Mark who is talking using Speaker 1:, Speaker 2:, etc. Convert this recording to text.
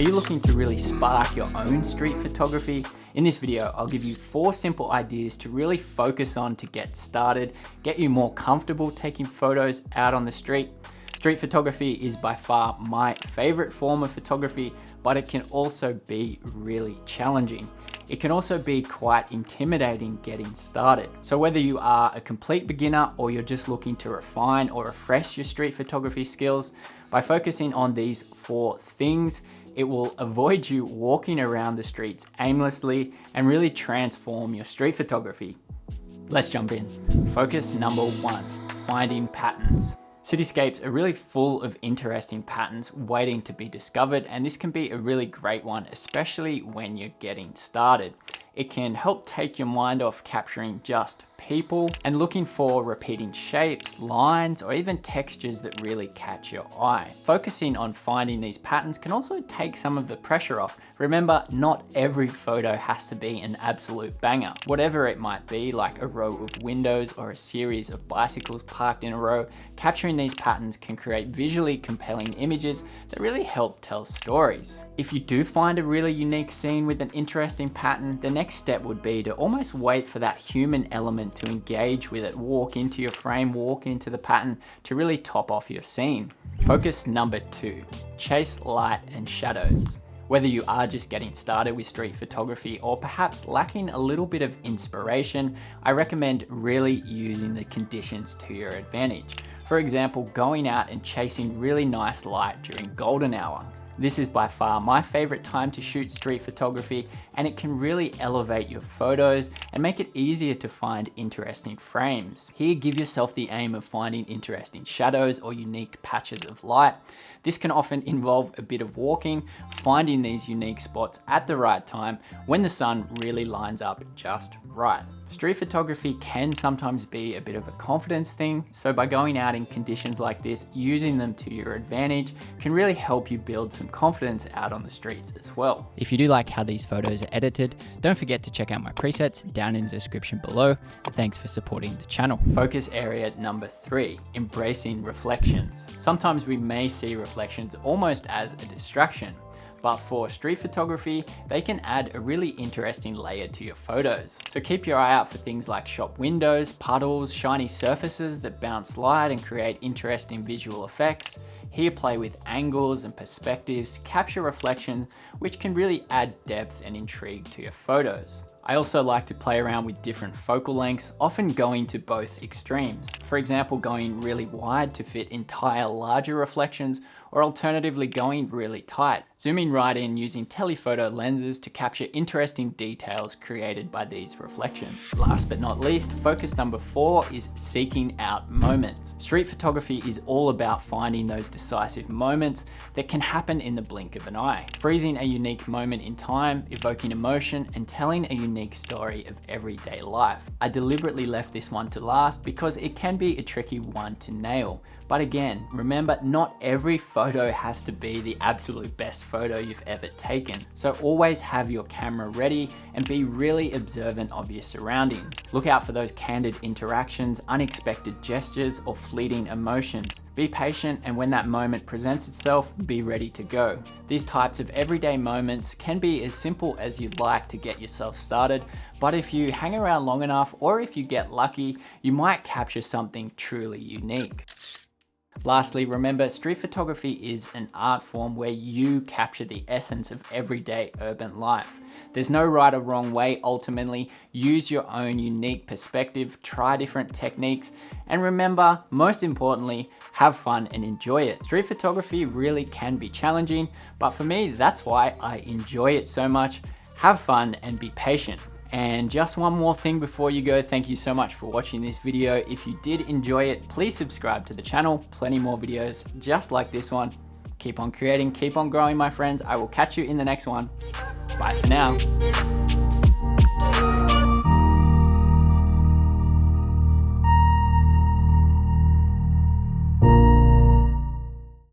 Speaker 1: Are you looking to really spark your own street photography? In this video, I'll give you 4 simple ideas to really focus on to get started, get you more comfortable taking photos out on the street. Street photography is by far my favorite form of photography, but it can also be really challenging. It can also be quite intimidating getting started. So whether you are a complete beginner or you're just looking to refine or refresh your street photography skills, by focusing on these 4 things, it will avoid you walking around the streets aimlessly and really transform your street photography. Let's jump in. Focus number 1, finding patterns. Cityscapes are really full of interesting patterns waiting to be discovered, and this can be a really great one, especially when you're getting started. It can help take your mind off capturing just people and looking for repeating shapes, lines, or even textures that really catch your eye. Focusing on finding these patterns can also take some of the pressure off. Remember, not every photo has to be an absolute banger. Whatever it might be, like a row of windows or a series of bicycles parked in a row, capturing these patterns can create visually compelling images that really help tell stories. If you do find a really unique scene with an interesting pattern, the next step would be to almost wait for that human element to engage with it, walk into your frame, walk into the pattern to really top off your scene. Focus number 2, chase light and shadows. Whether you are just getting started with street photography or perhaps lacking a little bit of inspiration, I recommend really using the conditions to your advantage. For example, going out and chasing really nice light during golden hour. This is by far my favorite time to shoot street photography, and it can really elevate your photos and make it easier to find interesting frames. Here, give yourself the aim of finding interesting shadows or unique patches of light. This can often involve a bit of walking, finding these unique spots at the right time when the sun really lines up just right. Street photography can sometimes be a bit of a confidence thing, so by going out in conditions like this, using them to your advantage can really help you build some confidence out on the streets as well. If you do like how these photos are edited, don't forget to check out my presets down in the description below. Thanks for supporting the channel. Focus area number 3, embracing reflections. Sometimes we may see reflections almost as a distraction, but for street photography, they can add a really interesting layer to your photos. So keep your eye out for things like shop windows, puddles, shiny surfaces that bounce light and create interesting visual effects. Here, play with angles and perspectives to capture reflections, which can really add depth and intrigue to your photos. I also like to play around with different focal lengths, often going to both extremes. For example, going really wide to fit entire larger reflections, or alternatively going really tight. Zooming right in using telephoto lenses to capture interesting details created by these reflections. Last but not least, focus number 4 is seeking out moments. Street photography is all about finding those decisive moments that can happen in the blink of an eye. Freezing a unique moment in time, evoking emotion, and telling a unique story of everyday life. I deliberately left this one to last because it can be a tricky one to nail. But again, remember, not every photo has to be the absolute best photo you've ever taken. So always have your camera ready and be really observant of your surroundings. Look out for those candid interactions, unexpected gestures, or fleeting emotions. Be patient, and when that moment presents itself, be ready to go. These types of everyday moments can be as simple as you'd like to get yourself started, but if you hang around long enough, or if you get lucky, you might capture something truly unique. Lastly, remember, street photography is an art form where you capture the essence of everyday urban life. There's no right or wrong way. Ultimately, use your own unique perspective, try different techniques, and remember, most importantly, have fun and enjoy it. Street photography really can be challenging, but for me, that's why I enjoy it so much. Have fun and be patient. And just one more thing before you go, thank you so much for watching this video. If you did enjoy it, please subscribe to the channel. Plenty more videos just like this one. Keep on creating, keep on growing, my friends. I will catch you in the next one. Bye for now.